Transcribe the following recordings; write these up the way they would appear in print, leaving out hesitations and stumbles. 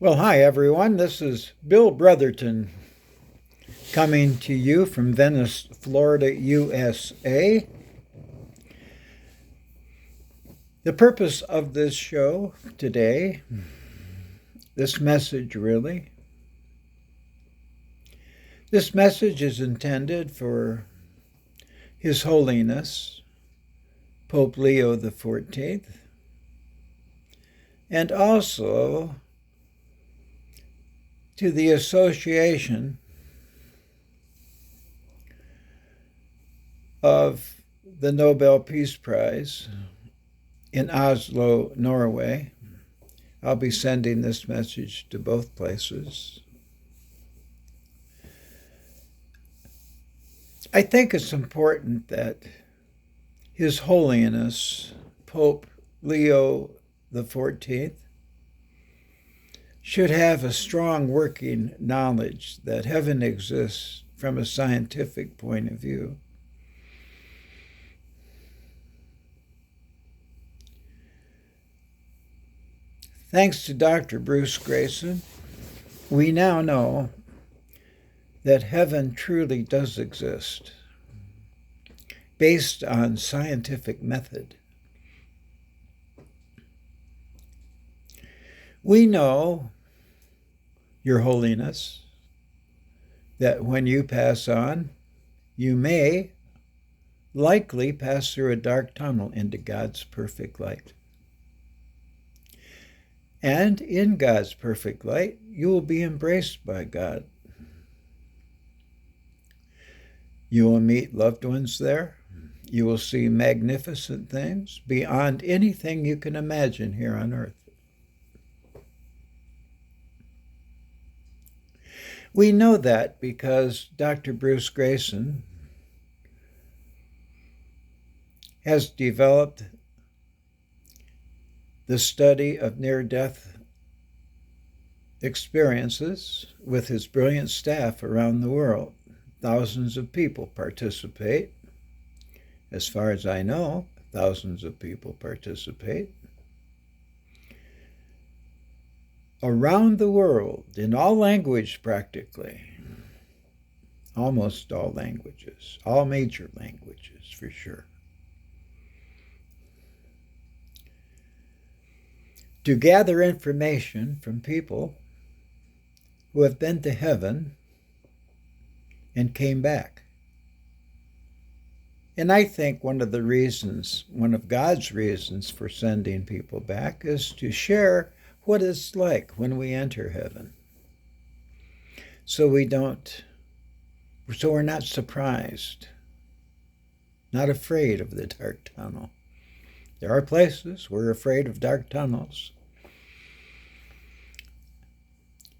Well, hi everyone. This is Bill Brotherton coming to you from Venice, Florida, USA. The purpose of this show today, this message is intended for His Holiness, Pope Leo XIV, and also to the association of the Nobel Peace Prize in Oslo, Norway. I'll be sending this message to both places. I think it's important that His Holiness, Pope Leo XIV, should have a strong working knowledge that heaven exists from a scientific point of view. Thanks to Dr. Bruce Grayson, we now know that heaven truly does exist, based on scientific method. We know, Your Holiness, that when you pass on, you may likely pass through a dark tunnel into God's perfect light. And in God's perfect light, you will be embraced by God. You will meet loved ones there. You will see magnificent things beyond anything you can imagine here on earth. We know that because Dr. Bruce Grayson has developed the study of near-death experiences with his brilliant staff around the world. Thousands of people participate. As far as I know, thousands of people participate. Around the world, in all language practically, almost all languages, all major languages for sure. To gather information from people who have been to heaven and came back. And I think one of God's reasons for sending people back is to share what it's like when we enter heaven. So we're not surprised, not afraid of the dark tunnel. There are places we're afraid of dark tunnels.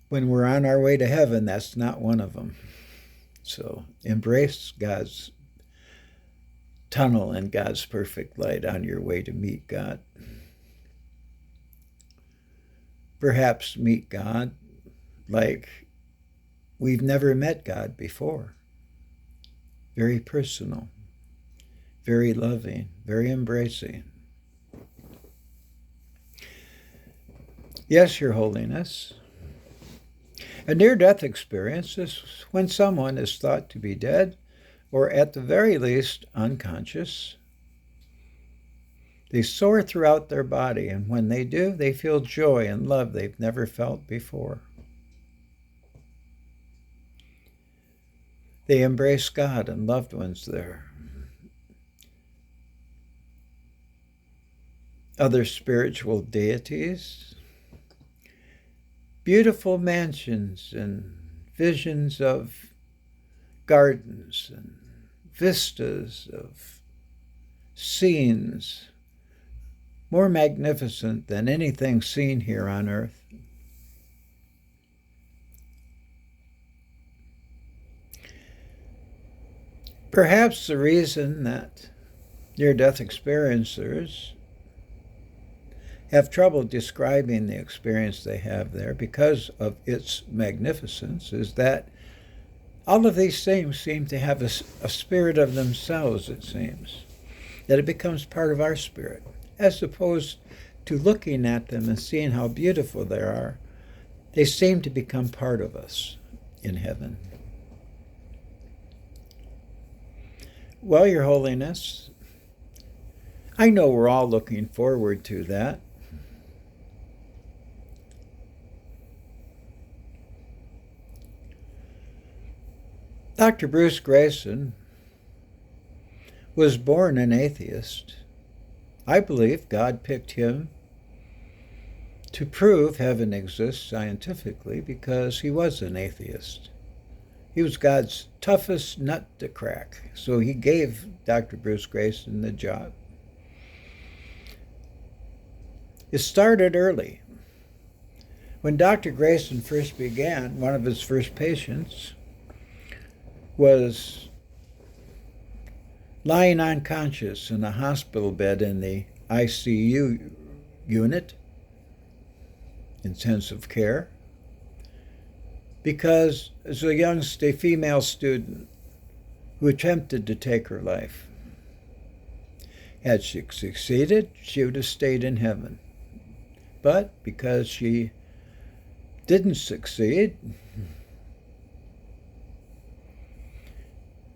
When we're on our way to heaven, that's not one of them. So embrace God's tunnel and God's perfect light on your way to meet God. Perhaps meet God like we've never met God before. Very personal, very loving, very embracing. Yes, Your Holiness. A near-death experience is when someone is thought to be dead or at the very least unconscious. They soar throughout their body, and when they do, they feel joy and love they've never felt before. They embrace God and loved ones there. Other spiritual deities, beautiful mansions and visions of gardens and vistas of scenes more magnificent than anything seen here on earth. Perhaps the reason that near-death experiencers have trouble describing the experience they have there because of its magnificence is that all of these things seem to have a spirit of themselves, it seems, that it becomes part of our spirit, as opposed to looking at them and seeing how beautiful they are They seem to become part of us in heaven. Well, Your Holiness, I know we're all looking forward to that. Dr. Bruce Grayson was born an atheist. I believe God picked him to prove heaven exists scientifically because he was an atheist. He was God's toughest nut to crack, so he gave Dr. Bruce Grayson the job. It started early. When Dr. Grayson first began, one of his first patients was lying unconscious in a hospital bed in the ICU unit, intensive care, because as a female student who attempted to take her life. Had she succeeded, she would have stayed in heaven. But because she didn't succeed,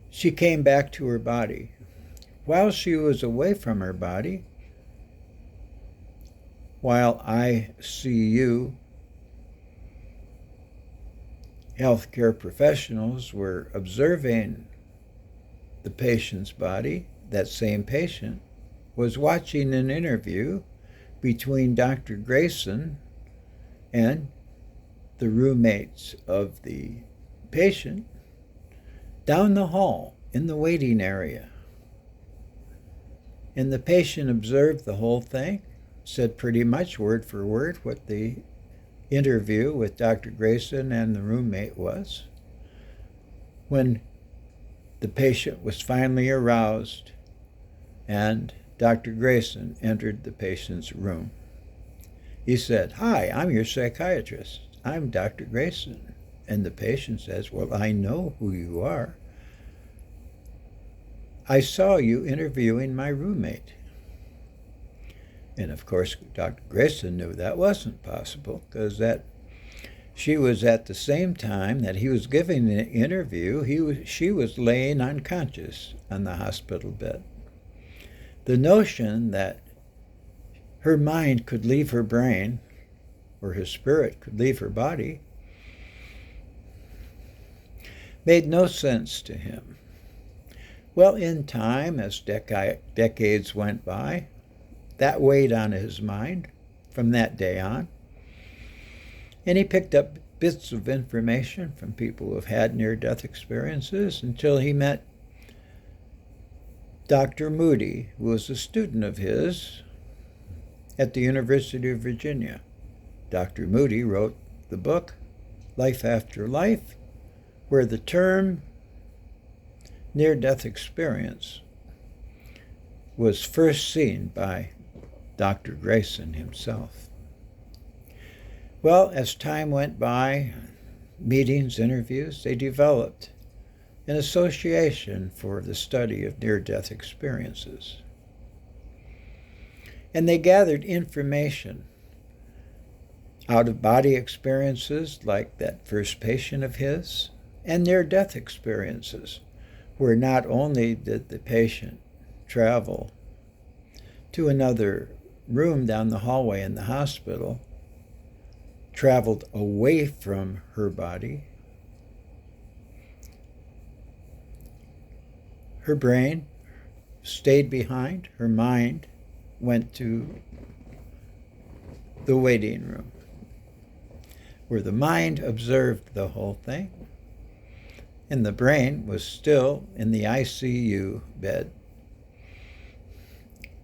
she came back to her body. While she was away from her body, while ICU healthcare professionals were observing the patient's body, that same patient was watching an interview between Dr. Grayson and the roommates of the patient down the hall in the waiting area. And the patient observed the whole thing, said pretty much word for word what the interview with Dr. Grayson and the roommate was. When the patient was finally aroused and Dr. Grayson entered the patient's room, he said, "Hi, I'm your psychiatrist. I'm Dr. Grayson." And the patient says, "Well, I know who you are. I saw you interviewing my roommate." And of course, Dr. Grayson knew that wasn't possible because that she was at the same time that he was giving the interview, she was laying unconscious on the hospital bed. The notion that her mind could leave her brain or her spirit could leave her body made no sense to him. Well, in time, as decades went by, that weighed on his mind from that day on. And he picked up bits of information from people who have had near-death experiences until he met Dr. Moody, who was a student of his at the University of Virginia. Dr. Moody wrote the book, Life After Life, where the term near-death experience was first seen by Dr. Grayson himself. Well, as time went by, meetings, interviews, they developed an association for the study of near-death experiences. And they gathered information out of body experiences like that first patient of his, and near-death experiences, where not only did the patient travel to another room down the hallway in the hospital, traveled away from her body, her brain stayed behind, her mind went to the waiting room, where the mind observed the whole thing, and the brain was still in the ICU bed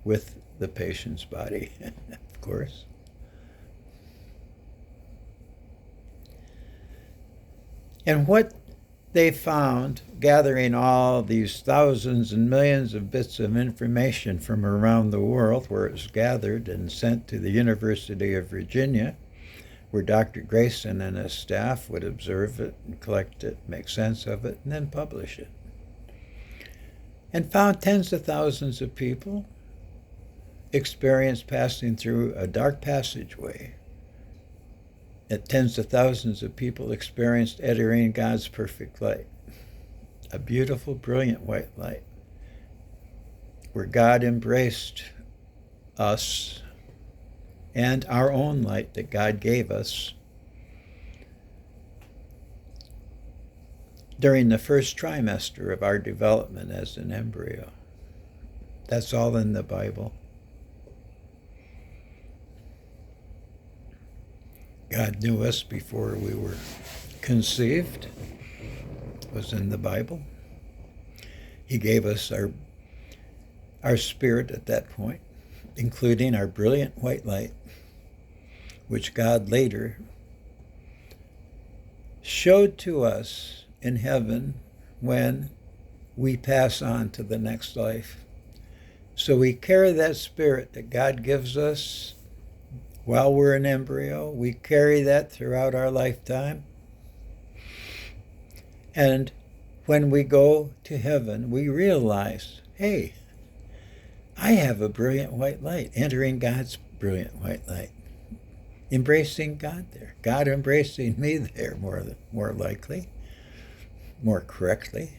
with the patient's body, of course. And what they found, gathering all these thousands and millions of bits of information from around the world, where it was gathered and sent to the University of Virginia, where Dr. Grayson and his staff would observe it and collect it, make sense of it, and then publish it. And found tens of thousands of people experienced passing through a dark passageway that tens of thousands of people experienced entering God's perfect light, a beautiful, brilliant white light, where God embraced us and our own light that God gave us during the first trimester of our development as an embryo. That's all in the Bible. God knew us before we were conceived. It was in the Bible. He gave us our spirit at that point, including our brilliant white light, which God later showed to us in heaven when we pass on to the next life. So we carry that spirit that God gives us while we're an embryo. We carry that throughout our lifetime. And when we go to heaven, we realize, hey, I have a brilliant white light, entering God's brilliant white light, embracing God there, God embracing me there, more likely, more correctly.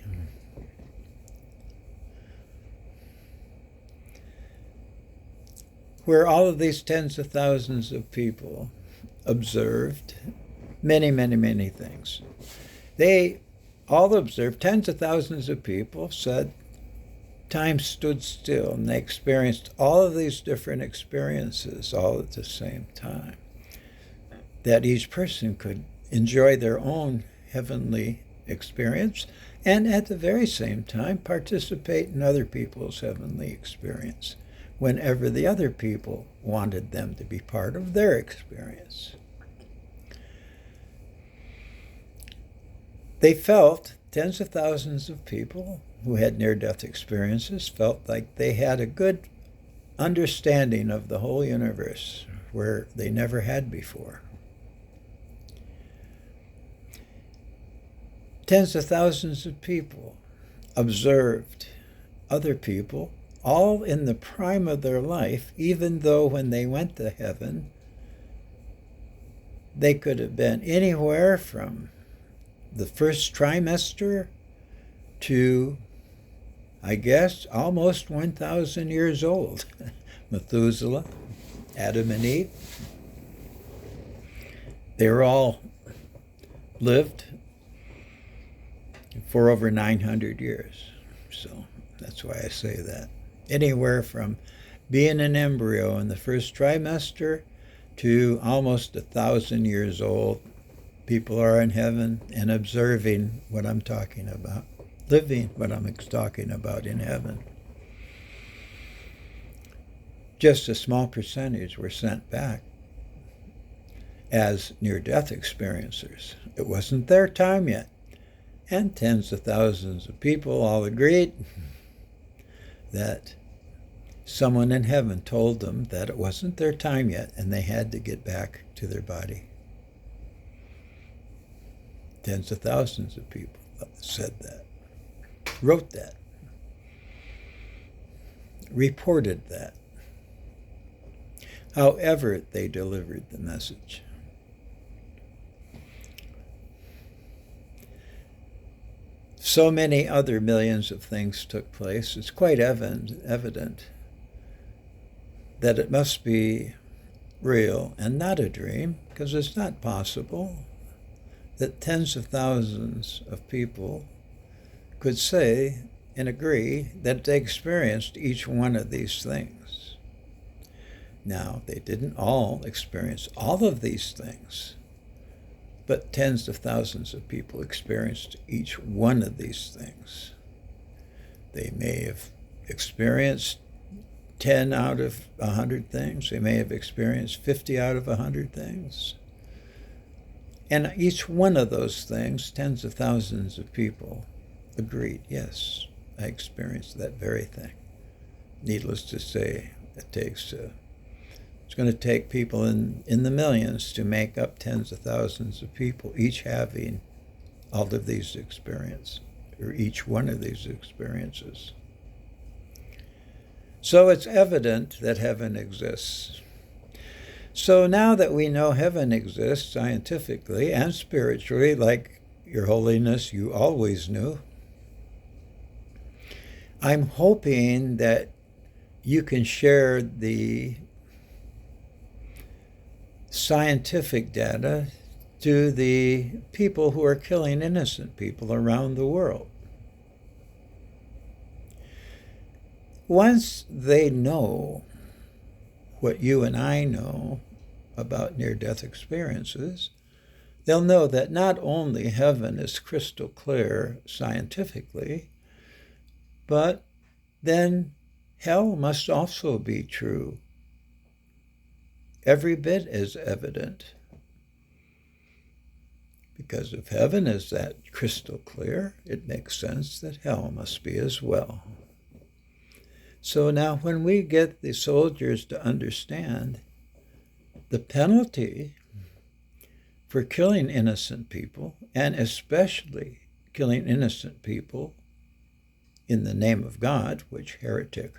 Where all of these tens of thousands of people observed many, many, many things. They all observed, tens of thousands of people said, time stood still, and they experienced all of these different experiences all at the same time. That each person could enjoy their own heavenly experience and at the very same time participate in other people's heavenly experience whenever the other people wanted them to be part of their experience. They felt, tens of thousands of people who had near-death experiences felt like they had a good understanding of the whole universe where they never had before. Tens of thousands of people observed other people, all in the prime of their life, even though when they went to heaven, they could have been anywhere from the first trimester to, I guess, almost 1,000 years old. Methuselah, Adam and Eve, they were all lived for over 900 years. So that's why I say that. Anywhere from being an embryo in the first trimester to almost 1,000 years old, people are in heaven and observing what I'm talking about, living what I'm talking about in heaven. Just a small percentage were sent back as near-death experiencers. It wasn't their time yet. And tens of thousands of people all agreed that someone in heaven told them that it wasn't their time yet and they had to get back to their body. Tens of thousands of people said that, wrote that, reported that. However they delivered the message. So many other millions of things took place. It's quite evident that it must be real and not a dream, because it's not possible that tens of thousands of people could say and agree that they experienced each one of these things. Now, they didn't all experience all of these things, but tens of thousands of people experienced each one of these things. They may have experienced 10 out of 100 things. They may have experienced 50 out of 100 things. And each one of those things, tens of thousands of people agreed, yes, I experienced that very thing. Needless to say, it's going to take people in the millions to make up tens of thousands of people, each having all of these experiences, or each one of these experiences. So it's evident that heaven exists. So now that we know heaven exists scientifically and spiritually, like Your Holiness, you always knew, I'm hoping that you can share the scientific data to the people who are killing innocent people around the world. Once they know what you and I know about near-death experiences, they'll know that not only heaven is crystal clear scientifically, but then hell must also be true, every bit as evident. Because if heaven is that crystal clear, it makes sense that hell must be as well. So now when we get the soldiers to understand the penalty for killing innocent people, and especially killing innocent people in the name of God, which heretic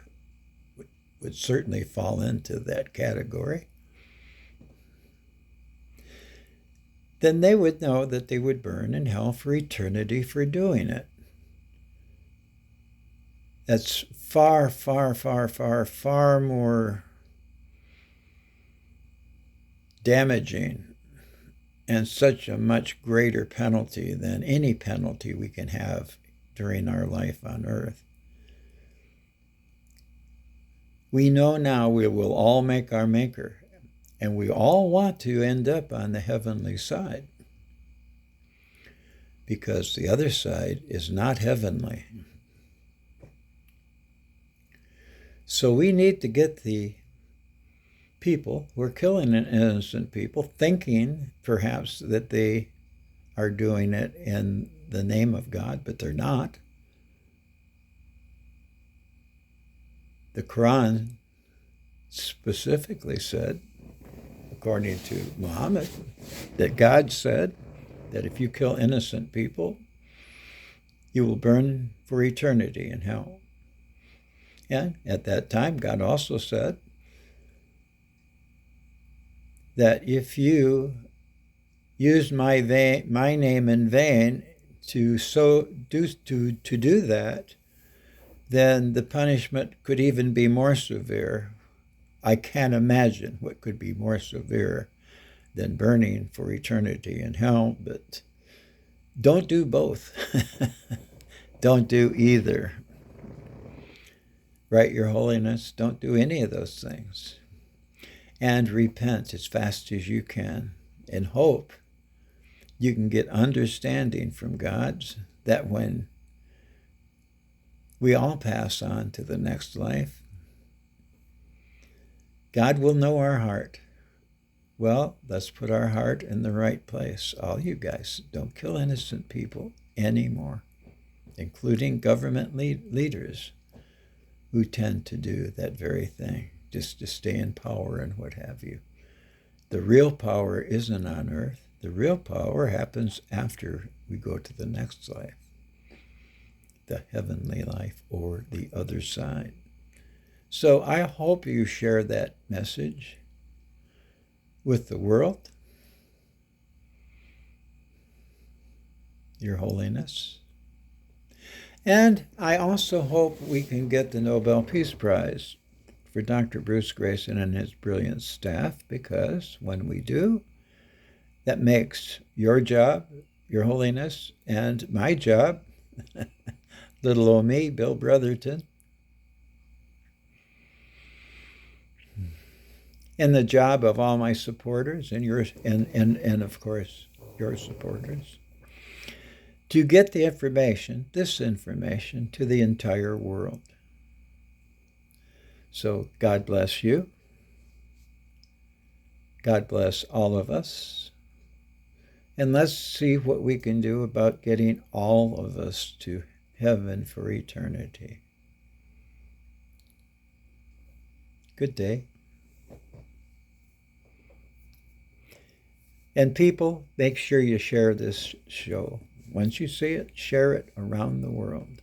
would certainly fall into that category, then they would know that they would burn in hell for eternity for doing it. That's far, far, far, far, far more damaging and such a much greater penalty than any penalty we can have during our life on earth. We know now we will all make our maker, and we all want to end up on the heavenly side, because the other side is not heavenly. So we need to get the people who are killing innocent people, thinking perhaps that they are doing it in the name of God, but they're not. The Quran specifically said, according to Muhammad, that God said that if you kill innocent people, you will burn for eternity in hell. And at that time, God also said that if you use my name in vain to do that, then the punishment could even be more severe. I can't imagine what could be more severe than burning for eternity in hell, but don't do both. Don't do either. Right, Your Holiness? Don't do any of those things. And repent as fast as you can, and hope you can get understanding from God that when we all pass on to the next life, God will know our heart. Well, let's put our heart in the right place. All you guys, don't kill innocent people anymore, including government leaders who tend to do that very thing, just to stay in power and what have you. The real power isn't on earth. The real power happens after we go to the next life, the heavenly life, or the other side. So I hope you share that message with the world, Your Holiness. And I also hope we can get the Nobel Peace Prize for Dr. Bruce Grayson and his brilliant staff, because when we do, that makes your job, Your Holiness, and my job, little old me, Bill Brotherton, and the job of all my supporters and yours, and of course your supporters, to get the information, this information, to the entire world. So God bless you. God bless all of us. And let's see what we can do about getting all of us to heaven for eternity. Good day. And people, make sure you share this show. Once you see it, share it around the world.